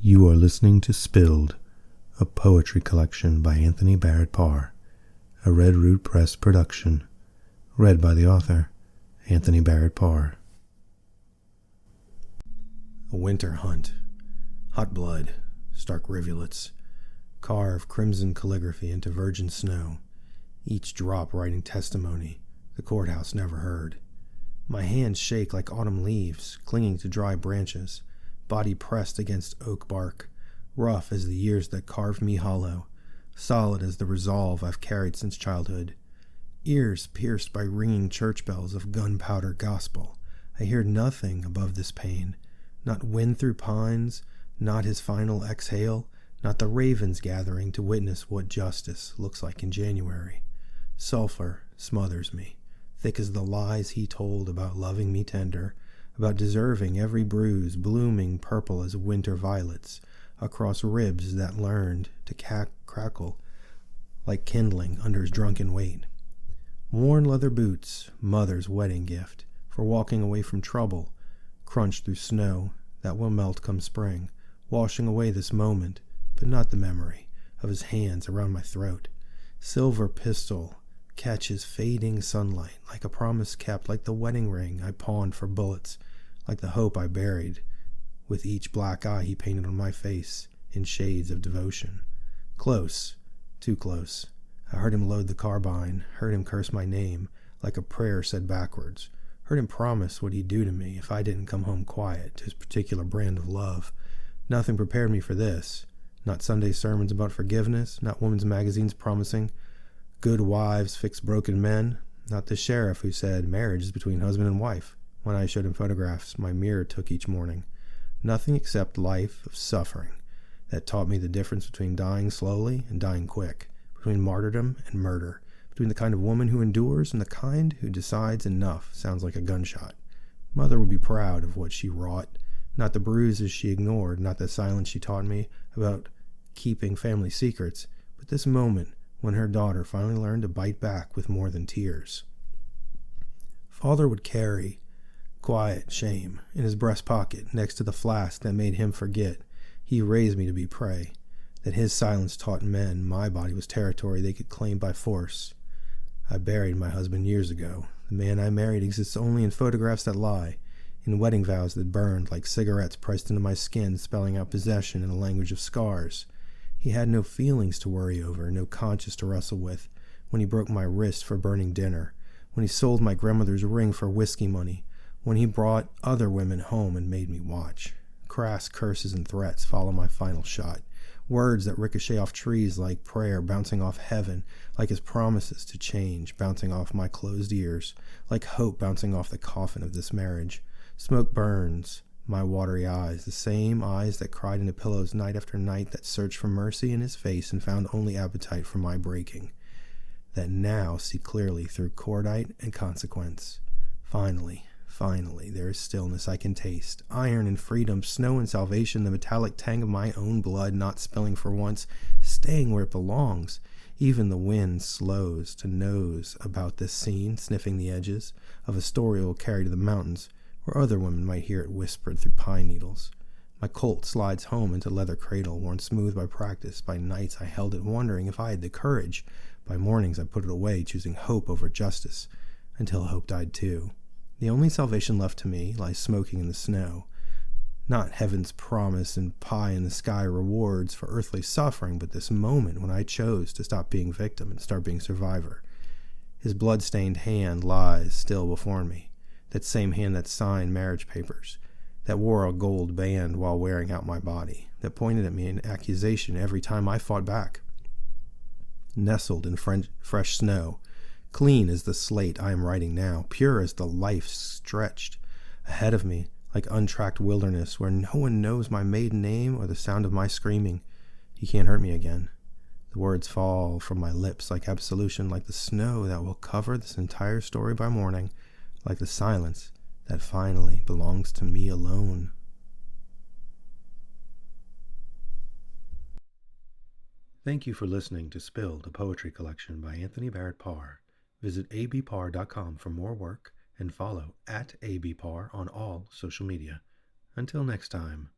You are listening to Spilled, a poetry collection by Anthony Barrett Parr, a Red Root Press production, read by the author, Anthony Barrett Parr. A winter hunt, hot blood, stark rivulets, carve crimson calligraphy into virgin snow, each drop writing testimony the courthouse never heard. My hands shake like autumn leaves clinging to dry branches, body pressed against oak bark, rough as the years that carved me hollow, solid as the resolve I've carried since childhood. Ears pierced by ringing church bells of gunpowder gospel, I hear nothing above this pain, not wind through pines, not his final exhale, not the ravens gathering to witness what justice looks like in January. Sulfur smothers me, thick as the lies he told about loving me tender, about deserving every bruise, blooming purple as winter violets, across ribs that learned to crackle like kindling under his drunken weight. Worn leather boots, mother's wedding gift, for walking away from trouble, crunched through snow that will melt come spring, washing away this moment, but not the memory of his hands around my throat. Silver pistol catches fading sunlight like a promise kept, like the wedding ring I pawned for bullets, like the hope I buried with each black eye he painted on my face in shades of devotion. Close, too close. I heard him load the carbine, heard him curse my name like a prayer said backwards, heard him promise what he'd do to me if I didn't come home quiet to his particular brand of love. Nothing prepared me for this. Not Sunday sermons about forgiveness, not women's magazines promising good wives fix broken men, not the sheriff who said marriage is between husband and wife when I showed him photographs my mirror took each morning. Nothing except life of suffering that taught me the difference between dying slowly and dying quick, between martyrdom and murder, between the kind of woman who endures and the kind who decides enough sounds like a gunshot. Mother would be proud of what she wrought, not the bruises she ignored, not the silence she taught me about keeping family secrets, but this moment when her daughter finally learned to bite back with more than tears. Father would carry quiet shame in his breast pocket next to the flask that made him forget he raised me to be prey, that his silence taught men my body was territory they could claim by force. I buried my husband years ago. The man I married exists only in photographs that lie, in wedding vows that burned like cigarettes pressed into my skin, spelling out possession in a language of scars. He had no feelings to worry over, no conscience to wrestle with, when he broke my wrist for burning dinner, when he sold my grandmother's ring for whiskey money, when he brought other women home and made me watch. Crass curses and threats follow my final shot, words that ricochet off trees like prayer bouncing off heaven, like his promises to change bouncing off my closed ears, like hope bouncing off the coffin of this marriage. Smoke burns my watery eyes, the same eyes that cried into pillows night after night, that searched for mercy in his face and found only appetite for my breaking, that now see clearly through cordite and consequence. Finally, there is stillness I can taste, iron and freedom, snow and salvation, the metallic tang of my own blood not spilling for once, staying where it belongs. Even the wind slows to nose about this scene, sniffing the edges of a story it will carry to the mountains, where other women might hear it whispered through pine needles. My colt slides home into leather cradle, worn smooth by practice. By nights I held it, wondering if I had the courage. By mornings I put it away, choosing hope over justice, until hope died too. The only salvation left to me lies smoking in the snow. Not heaven's promise and pie in the sky rewards for earthly suffering, but this moment when I chose to stop being victim and start being survivor. His blood-stained hand lies still before me. That same hand that signed marriage papers, that wore a gold band while wearing out my body, that pointed at me in accusation every time I fought back. Nestled in fresh snow, clean as the slate I am writing now, pure as the life stretched ahead of me like untracked wilderness where no one knows my maiden name or the sound of my screaming. He can't hurt me again. The words fall from my lips like absolution, like the snow that will cover this entire story by morning, like the silence that finally belongs to me alone. Thank you for listening to Spilled, a poetry collection by Anthony Barrett Parr. Visit abparr.com for more work and follow @abparr on all social media. Until next time.